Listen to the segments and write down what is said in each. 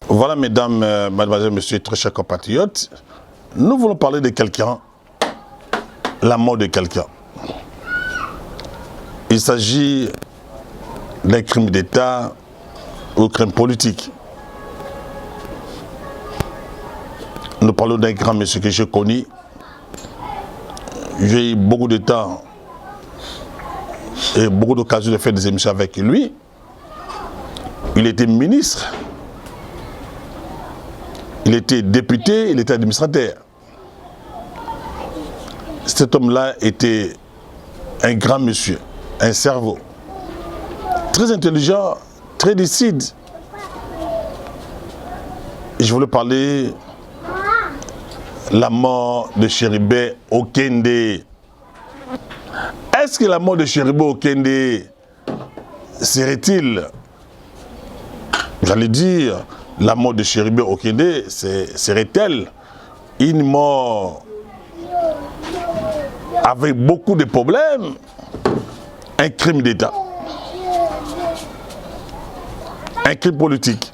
Voilà, mesdames, mademoiselles, messieurs, très chers compatriotes, nous voulons parler de quelqu'un, la mort de quelqu'un. Il s'agit d'un crime d'État ou crime politique. Nous parlons d'un grand monsieur que je connais. J'ai eu beaucoup de temps et beaucoup d'occasions de faire des émissions avec lui. Il était ministre. Il était député, il était administrateur. Cet homme-là était un grand monsieur, un cerveau, très intelligent, très lucide. Et je voulais parler de la mort de Chéribé Okende. Est-ce que la mort de Chéribé Okende serait-il, j'allais dire, la mort de Chéribé Okende serait-elle une mort avec beaucoup de problèmes, un crime d'État, un crime politique?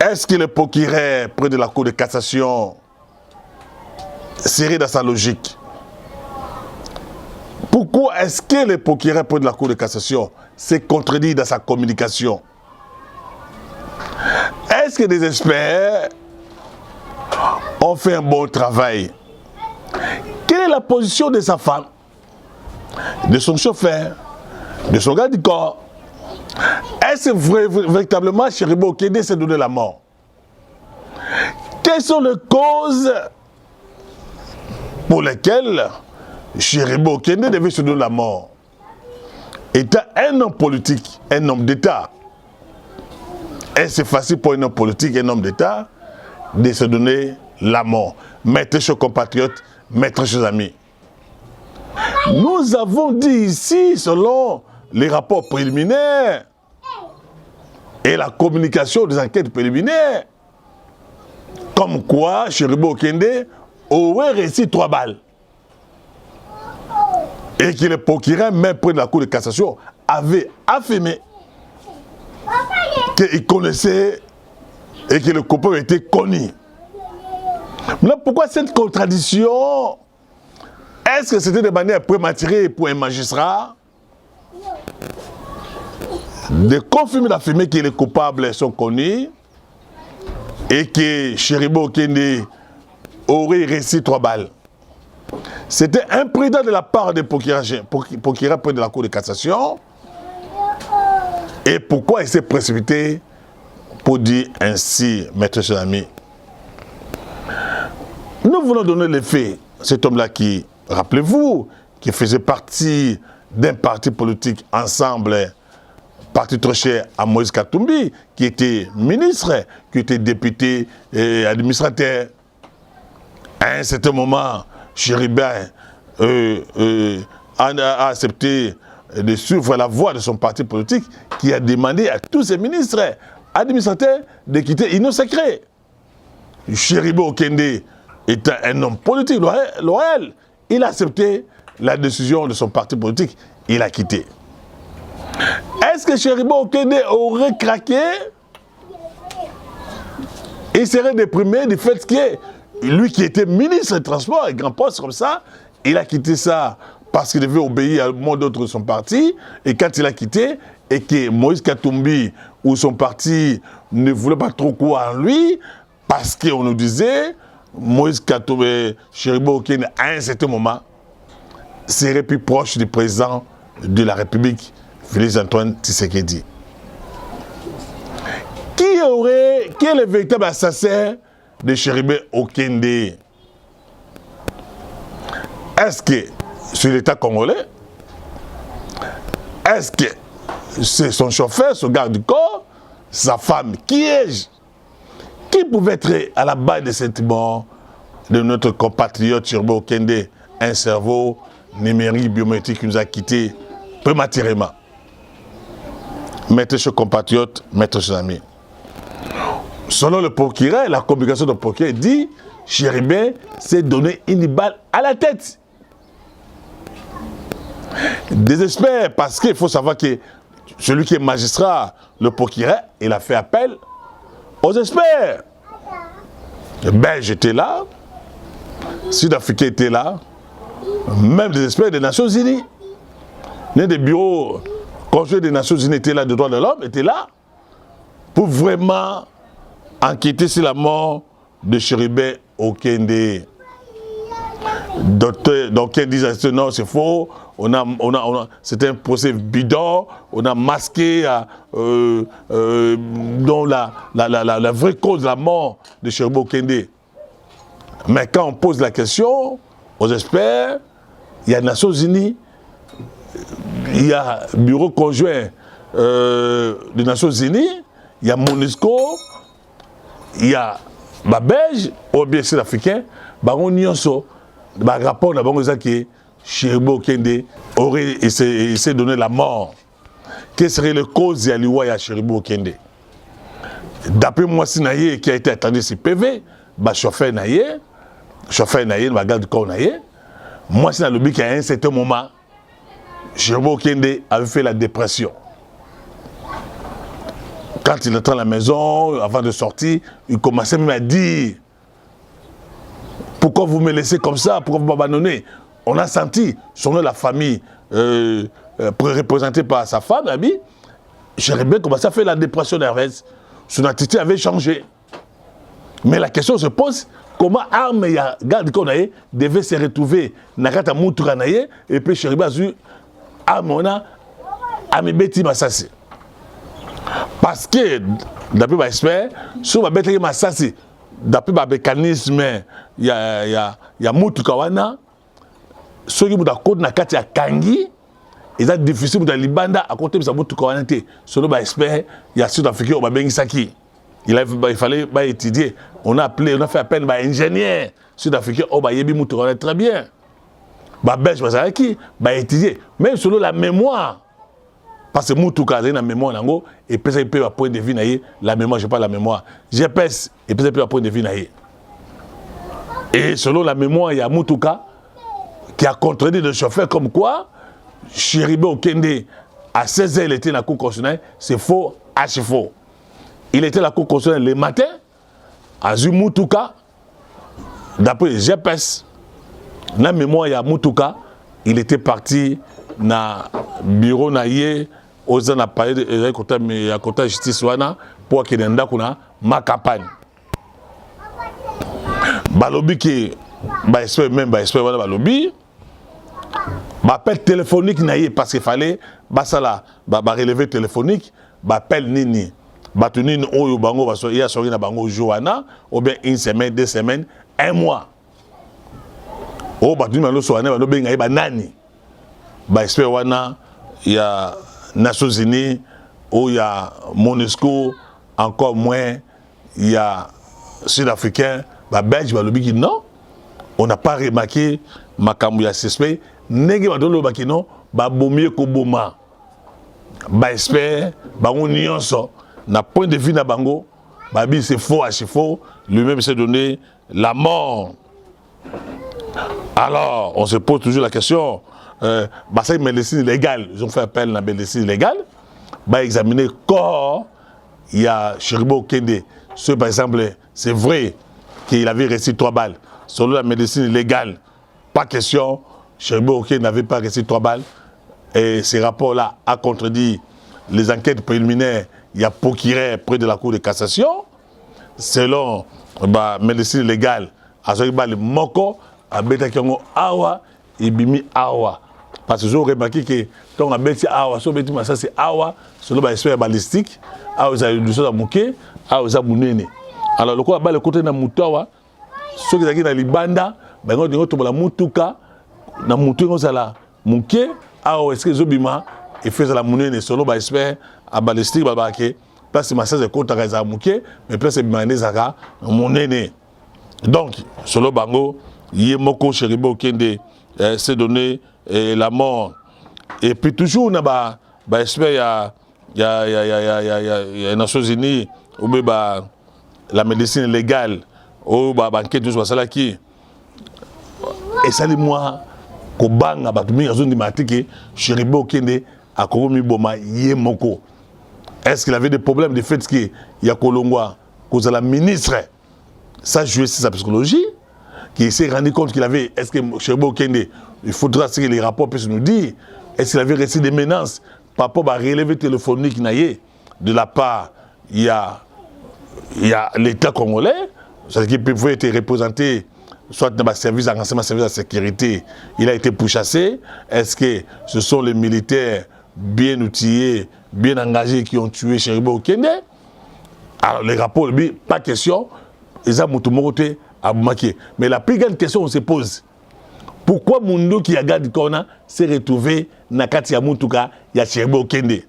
Est-ce que le procureur près de la Cour de cassation serait dans sa logique? Pourquoi est-ce que le procureur près de la Cour de cassation s'est contredit dans sa communication? Est-ce que des experts ont fait un bon travail? Quelle est la position de sa femme, de son chauffeur, de son garde du corps? Est-ce que véritablement Chéribé Okende s'est donné la mort? Quelles sont les causes pour lesquelles Chéribé Okende devait se donner la mort? Étant un homme politique, un homme d'État, et c'est facile pour un homme politique, un homme d'État, de se donner la mort. Mes très chers compatriotes, mes très chers amis, nous avons dit ici, selon les rapports préliminaires et la communication des enquêtes préliminaires, comme quoi Chéribé Okende aurait reçu 3 balles. Et que le procureur, même près de la Cour de cassation, avait affirmé qu'il connaissait et que le coupable était connu. Maintenant, pourquoi cette contradiction? Est-ce que c'était de manière prématurée pour un magistrat de confirmer d'affirmer que les coupables sont connus et que Chéribé Okende aurait reçu 3 balles? C'était imprudent de la part des procureurs près de la Cour de cassation. Et pourquoi il s'est précipité pour dire ainsi, mes très chers amis? Nous voulons donner les faits. Cet homme-là qui, rappelez-vous, qui faisait partie d'un parti politique ensemble, parti très cher à Moïse Katumbi, qui était ministre, qui était député et administrateur. À un certain moment, Chéribé a accepté de suivre la voie de son parti politique, qui a demandé à tous ses ministres administrateurs de quitter Union Sacrée. Chéribé Okende étant un homme politique loyal, il a accepté la décision de son parti politique, il a quitté. Est-ce que Chéribé Okende aurait craqué? Il serait déprimé du fait que lui qui était ministre des Transports, et grand poste comme ça, il a quitté ça parce qu'il devait obéir à mot d'autre de son parti. Et quand il a quitté, et que Moïse Katumbi ou son parti ne voulait pas trop croire en lui, parce qu'on nous disait, Moïse Katumbi, Chéribé Okende, à un certain moment, serait plus proche du président de la République, Félix Antoine Tshisekedi. Qui est le véritable assassin de Chéribé Okende? Est-ce que c'est l'État congolais? Est-ce que c'est son chauffeur, son garde du corps, sa femme? Qui est-ce? Qui pouvait être à la base des sentiments de notre compatriote Chéribé Okende, un cerveau numérique biométrique qui nous a quittés prématurément? Mes très chers compatriotes, mes très chers amis, selon le procureur, la communication du procureur dit Chéribé s'est donné une balle à la tête. Des experts, parce qu'il faut savoir que celui qui est magistrat, le procureur, il a fait appel aux experts. Les Belges étaient là, Sud-Africains étaient là, même des experts des Nations Unies. Des bureaux conjoints des Nations Unies étaient là, des droits de l'homme étaient là, pour vraiment enquêter sur la mort de Chérubin Okende. Donc, ils disent non, c'est faux, c'était un procès bidon, on a masqué donc la vraie cause de la mort de Chérubin Okende. Mais quand on pose la question aux experts, il y a les Nations Unies, il y a le bureau conjoint des Nations Unies, il y a MONUSCO, il y a les Belges, ou bien Sud-Africains, le rapport n'a que Chérubin Okende aurait essayé de donner la mort. Quelle serait la cause de l'Iwa Chérubin Okende? D'après moi, Sinaye qui a été attendu sur PV, chauffeur Naye, le garde du corps Naye, moi, c'est dans le but qu'à un certain moment, Chérubin Okende avait fait la dépression. Quand il était à la maison, avant de sortir, il commençait même à dire: pourquoi vous me laissez comme ça? Pourquoi vous m'abandonnez? On a senti, selon la famille représentée par sa femme, Chérubin commençait à faire la dépression nerveuse. Son attitude avait changé. Mais la question se pose: comment arme et garde qu'on a devait se retrouver Nakata Moutouranaye et puis Chérubin a eu armona Amibeti Massassi? Parce que, d'après les experts, si on va mettre Massassi, d'après le mécanisme, il y a Moutukawana, ceux qui ont côté Nakati à Kangi, ils ont difficile de Libanda à côté de Moutukawana. Selon les experts, il y a Sud-Africains qui ont Bengisaki. Il fallait étudier. On a fait appel à un ingénieur sud-africain, oh, Yebi Moutourana très bien. Belge, étudier. Même selon la mémoire. Parce que Moutouka a la mémoire, et puis il peut point de vue, la mémoire, je n'ai pas la mémoire. GPS, et puis il peut point de vue. Et selon la mémoire, il y a Moutouka qui a contredit le chauffeur comme quoi Chérubin Okende, à 16h, il était dans la cour constitutionnelle, c'est faux, archi faux. Il était à la cour constitutionnelle le matin, à Moutouka, d'après GPS, la mémoire, il y a Moutouka, il était parti dans le bureau naïe, aux ans à parler de la côté justice pour qu'il y ait ma campagne. Balobi qui même balobi, appel téléphonique naïe parce qu'il fallait relever téléphonique, appel nini. Batunine oyo bango baso ya sori na bango joana ou bien une semaine, 2 semaines, 1 mois. Oh batunine bano soana bano benga ba nani. Ba espère wana il y a Nations Unies, ou il y a MONUSCO, encore moins il y a Sud-Africains, ba Belge balobi qui non. On n'a pas remarqué makambu ya suspect, nenge ba dono ba ki non, ba bomie ko boma. Ba espère ba on nyonso. Na point de vue na bango, Babi c'est faux, archi faux, lui-même s'est donné la mort. Alors, on se pose toujours la question, c'est une médecine légale, ils ont fait appel à la médecine légale, examiner le corps, il y a Chérubin Okende, par exemple, c'est vrai qu'il avait reçu 3 balles, selon la médecine légale, pas question, Chérubin Okende n'avait pas reçu 3 balles, et ces rapports-là a contredit les enquêtes préliminaires. Il y a procureur près de la Cour de cassation, selon la médecine légale, à ce le moko, à Betakongo Awa et Bimi Awa. Parce que j'ai remarqué que quand on a Beti Awa, ça c'est Awa, selon l'expert balistique, Awa ça a eu du chose à mouké, Awa ça a mounene. Alors le coup le côté de Moutawa, ceux qui sont dans les bandas, ils ont dit que la Moutouka, na Moutouka ça la mouké, Awa est-ce que Zobima, et fait la mounene selon l'expert. À balistique, place de massage de côte à Mouké, mais place de mané Zaka, mon aîné. Donc, selon Bango, Yemoko Chérubin Okende s'est donné la mort. Et puis toujours, on a il y a les Nations Unies, ou la médecine légale, ou l'enquête de Soissalaki. Et ça, moi, Kobanga batumi raison de matike Cheribe Okende a komi boma yemoko. Est-ce qu'il avait des problèmes de fait que ya Kolongwa cause la ministre ça jouait sur sa psychologie qui s'est rendu compte qu'il avait est-ce que Cheribe Okende il faudra que les rapports puissent nous dire est-ce qu'il avait reçu des menaces par rapport à relevé téléphonique naïe de la part il y a l'État congolais, c'est-à-dire qu'il pouvait être représenté soit dans le service de renseignement, service de sécurité, il a été pourchassé. Est-ce que ce sont les militaires bien outillés, bien engagés qui ont tué Cheribe Okende? Alors les rapports, pas question, ils ont motomoté à Boumaké. Mais la plus grande question on se pose, pourquoi Mundo qui a gardé Kona s'est retrouvé dans Kati ya Mutuka ya Cheribe Okende?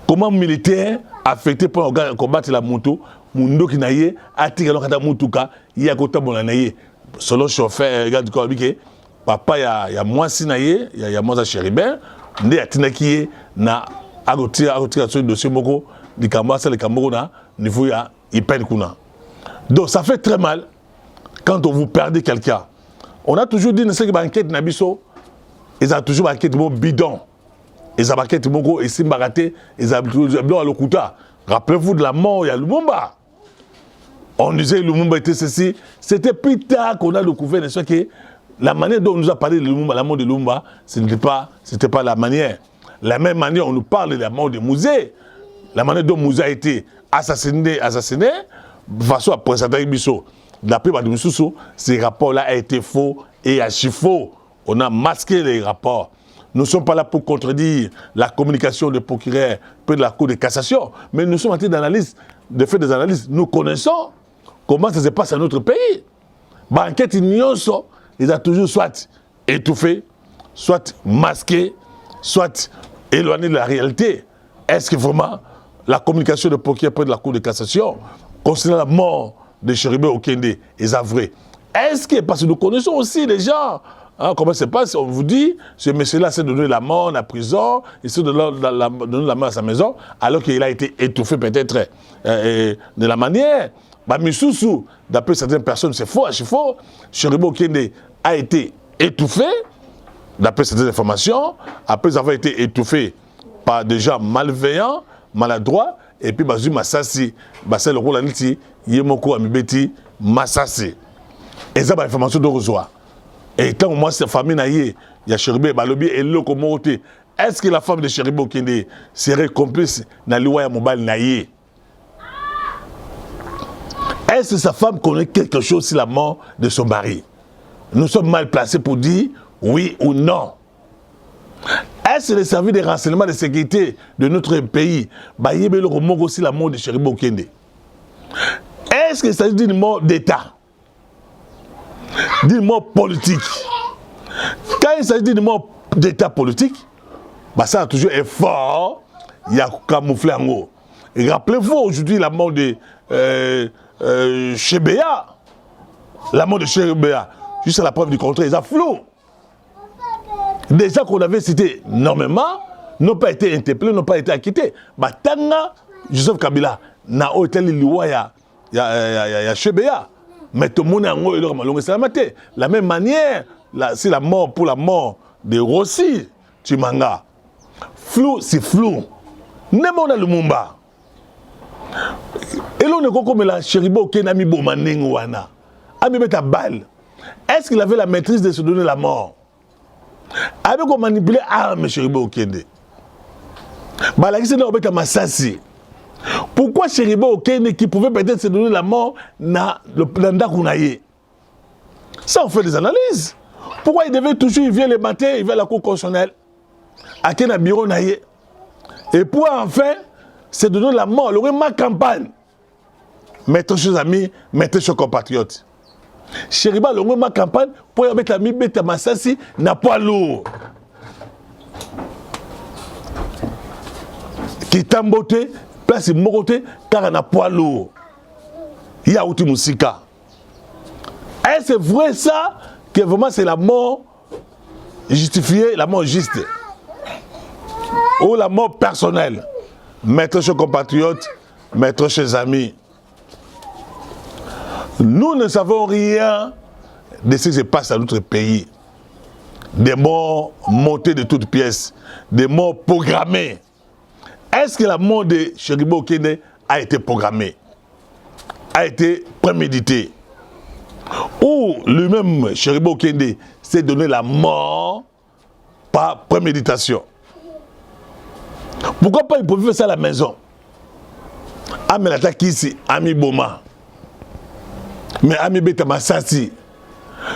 Comment militaire affecté pour combattre la moto, Mundo qui naïe, a tiré l'okata Mutuka, il y a côté bon naïe. Selon chauffeur, regarde quoi, papa y a moi si naïe, y a moi à Cheribe, né à Tinaki na agotir sur le dossier moko, du Kambasa, le Cameroun na niveau ya Ipen Kuna. Donc ça fait très mal quand on vous perdez quelqu'un. On a toujours dit que l'enquête Nabiso, ils ont toujours une enquête bidon. Ils ont une enquête et si baraté, ils ont le Lokuta. Rappelez-vous de la mort, il y a Lumumba. On disait que Lumumba était ceci. C'était plus tard qu'on a découvert que la manière dont on nous a parlé de Lumumba, la mort de Lumumba, ce n'était pas la manière. La même manière, on nous parle de la mort de Mouzé. La manière dont Mouzé a été assassiné, de façon à présenter Bisso. D'après Mme Soussou, ces rapports-là ont été faux et archi faux. On a masqué les rapports. Nous ne sommes pas là pour contredire la communication des procureurs de la Cour de cassation, mais nous sommes en train de faire des analyses. Nous connaissons comment ça se passe dans notre pays. L'enquête Nyonso, ils ont toujours soit étouffé, soit masqué, soit éloigné de la réalité. Est-ce que vraiment la communication des procureurs de la Cour de cassation concernant la mort de Cheribe Okende est vrai? Est-ce que, parce que nous connaissons aussi les gens, hein, comment ça se passe, on vous dit, ce monsieur-là s'est donné la mort en prison, il s'est donné la mort à sa maison, alors qu'il a été étouffé peut-être de la manière. Bah, Missoussou, d'après certaines personnes, c'est faux, c'est faux. Cheribe Okende a été étouffé, d'après certaines informations, après avoir été étouffé par des gens malveillants, maladroits, et puis Bazu Massassi, c'est le rôle d'Aniti, Yemoko Amibeti, Massassi. Et ça, c'est l'information de Rosoa. Et tant que moi, cette famille, il y a Cheribe, Balobi et Lokomote. Est-ce que la femme de Cheribe Okende serait complice dans l'Iwaya Mobile Naye? Est-ce que sa femme connaît quelque chose sur la mort de son mari? Nous sommes mal placés pour dire oui ou non. Est-ce que les services de renseignement de sécurité de notre pays remontent aussi la mort de Cheribe Okende? Est-ce qu'il s'agit d'une mort d'État? D'une mort politique? Quand il s'agit d'une mort d'État politique, bah ça a toujours un fort, il y a camouflé en haut. Et rappelez-vous aujourd'hui la mort de Chebea. La mort de Chebea, juste à la preuve du contraire, ils ont flou. Des gens qu'on avait cités normalement n'ont pas été interpellés, n'ont pas été acquittés. Bah, Tanga, Joseph Kabila, n'a pas été lié à Chebea. Mais tout le monde a été la même manière, c'est la mort pour la mort de Rossi, Chimanga. Flou, c'est flou. Nemona Lumumba. Et là, on est comme la Cheribe Okende a mis Bomanengwana. A mis ta balle. Est-ce qu'il avait la maîtrise de se donner la mort? Avec on manipulé l'arme Cheribe Okende. Pourquoi Cheribe Okende qui pouvait peut-être se donner la mort dans le Ndakunaye? Ça, on fait des analyses. Pourquoi il devait toujours, il vient le matin, il vient à la cour constitutionnelle, à Kena Bureau Naye. Et pour enfin se donner la mort, il aurait ma campagne. Mettez chers amis, mettez chers compatriotes. Cheriba, il aurait ma campagne pour y mettre ami Beta Massassi, n'a pas lourd. Qui tambote, place morote, car on a poids lourd. Il y a outil musika. Est-ce vrai ça que vraiment c'est la mort justifiée, la mort juste? Ou la mort personnelle? Maître chers compatriotes, maître chers amis, nous ne savons rien de ce qui se passe dans notre pays. des morts montés de toutes pièces, des morts programmés. Est-ce que la mort de Cheribe Okende a été programmée, a été préméditée? Ou lui-même, Cheribe Okende, s'est donné la mort par préméditation? Pourquoi pas il pouvait faire ça à la maison? Amenata Kisi, Ami Boma. Mais Ami Beta Massassi.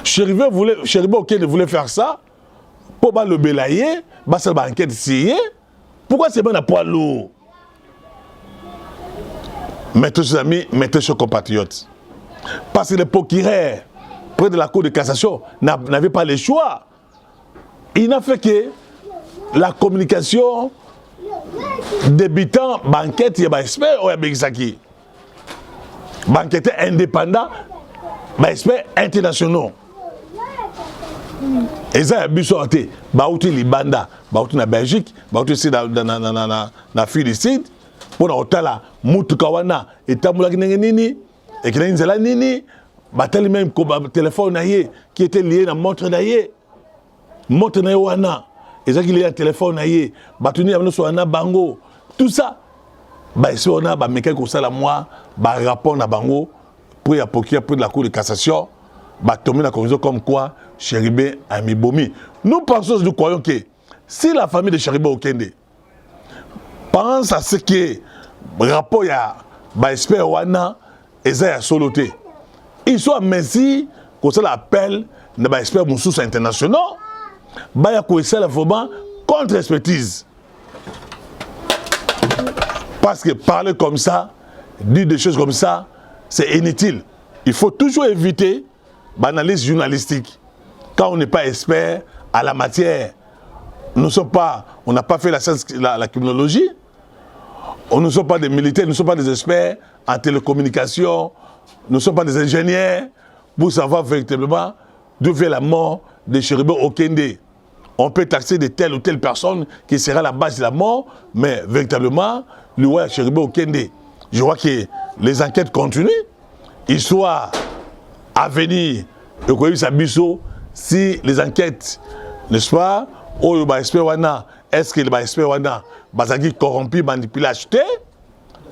Cheribe Okende voulait faire ça pour le belayer, ça va enquête sciée. Pourquoi c'est bon à poids lourd? Mettez chers amis, mettez chers compatriotes. Parce que les procureurs, près de la Cour de cassation, n'avaient pas le choix. Il n'a fait que la communication débutant banquette, il y a expert ou il y a Exaki. Banquette indépendant, experts internationaux. Et ça, il y a des Baouti Libanda, Baouti na Belgique, Baouti ici na Philistine, pour la la Moutukawana, et Tamoula Nini, et Kinenzela Nini, Batali même téléphone qui était lié à la montre naïe. Montre naïe wana, et ça qui lié à téléphone naïe, Batuni à nous bango, tout ça. Bah, si on a bah, mais quelque chose à moi, bah, rapport à bango, pour y apporter pour de la Cour de cassation. Tomber la conclusion comme quoi Cheribe a mis Bomi. Nous pensons, nous croyons que si la famille de Cheribe Okende pense à ce que rapport à expert Wana et ça soloté, ils sont merci qu'on ça l'appel de expert Moussous internationaux, bah ya quoi ça vraiment contre expertise. Parce que parler comme ça, dire des choses comme ça, c'est inutile. Il faut toujours éviter l'analyse journalistique. Quand on n'est pas expert à la matière, on n'a pas fait la criminologie, nous ne sommes pas des militaires, nous ne sommes pas des experts en télécommunication, nous ne sommes pas des ingénieurs pour savoir véritablement d'où vient la mort de Cheribe Okende. On peut taxer de telle ou telle personne qui sera la base de la mort, mais véritablement, le roi Cheribe Okende. Je vois que les enquêtes continuent, histoire à venir, si les enquêtes, n'est-ce pas, est-ce que les experts wana bazaki corrompu, manipulé, acheté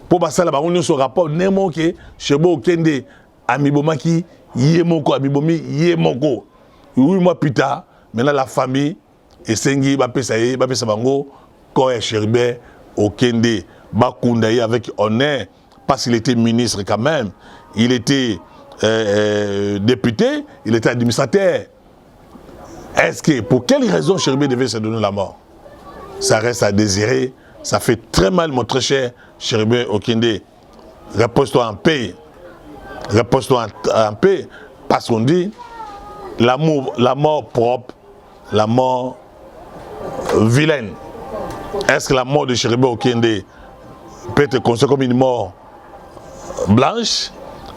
pour passer là-bas, on a ce rapport némo que Cheribe Okende amibomaki yemoko amibomi yemoko. 8 mois plus tard, maintenant la famille et sengi ba pesa bango ko Cheribe Okende ba kundaye avec honneur parce qu'il était ministre quand même, il était député, il était administrateur. Est-ce que, pour quelle raison Cheribe devait se donner la mort? Ça reste à désirer, ça fait très mal, mon très cher Cheribe Okende. Repose-toi en paix. Repose-toi en paix, parce qu'on dit la mort propre, la mort vilaine. Est-ce que la mort de Cheribe Okende peut être considérée comme une mort blanche,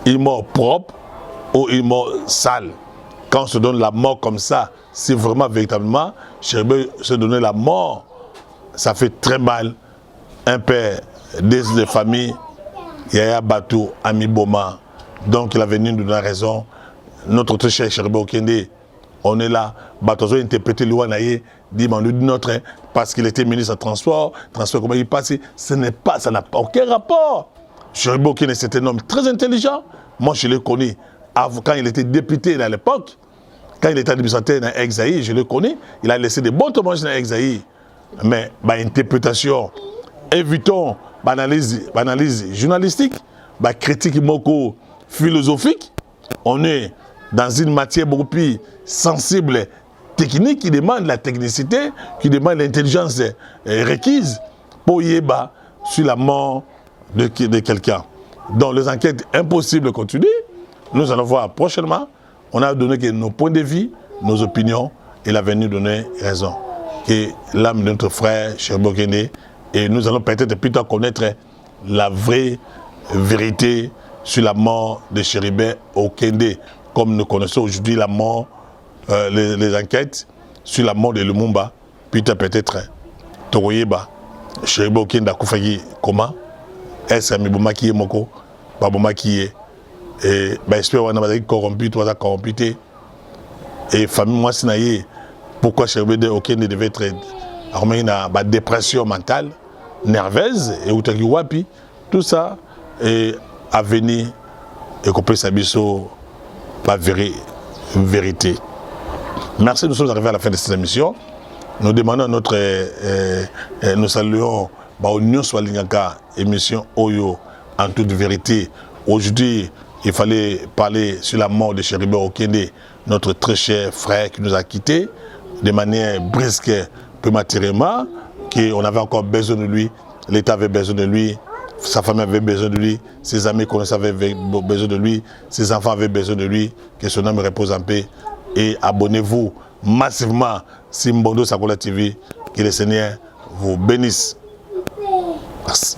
une mort propre ou une mort sale? Quand on se donne la mort comme ça, si vraiment, véritablement, Cheribe se donner la mort, ça fait très mal. Un père des familles, Yaya Batou, Ami Boma, donc il a venu nous donner raison. Notre très cher Cheribe Okende, on est là, Batou a interprété l'Ouanaye, dit notre, parce qu'il était ministre de transport, comment il passe, ça n'a aucun rapport. Cheribe Okende, c'est un homme très intelligent. Moi, je l'ai connu quand il était député à l'époque, quand il était administrateur dans Exaïe, je le connais, il a laissé des bons témoignages dans Exaïe. Mais interprétation, évitons l'analyse journalistique, critique philosophique. On est dans une matière beaucoup plus sensible, technique, qui demande la technicité, qui demande l'intelligence requise pour y aller sur la mort de quelqu'un. Donc les enquêtes impossibles continuent. Nous allons voir prochainement. On a donné que nos points de vue, nos opinions, et il a venu donner raison. Et l'âme de notre frère Cheribe Okende, et nous allons peut-être plutôt connaître la vraie vérité sur la mort de Cheribe Okende, comme nous connaissons aujourd'hui la mort, les enquêtes sur la mort de Lumumba, plutôt peut-être Toroyeba, Cheribe Okende a koufagi comment? Est-ce que Miboma qui est moko, Baboma qui est et j'espère qu'on a corrompu, toi corrompu et famille moi sinaye pourquoi Chéribé Okende devait être en dépression mentale, nerveuse, et Wapi, tout ça est à venir et qu'on peut s'abisso la vérité. Merci, nous sommes arrivés à la fin de cette émission. Nous demandons nous saluons Union Swalingaka, émission Oyo en toute vérité. Aujourd'hui, il fallait parler sur la mort de Chéribé Okende, notre très cher frère qui nous a quittés de manière brusque, prématurément, qu'on avait encore besoin de lui, l'État avait besoin de lui, sa famille avait besoin de lui, ses amis connaissaient avaient besoin de lui, ses enfants avaient besoin de lui, que son âme repose en paix. Et abonnez-vous massivement Simbondo Sakola TV, que le Seigneur vous bénisse. Merci.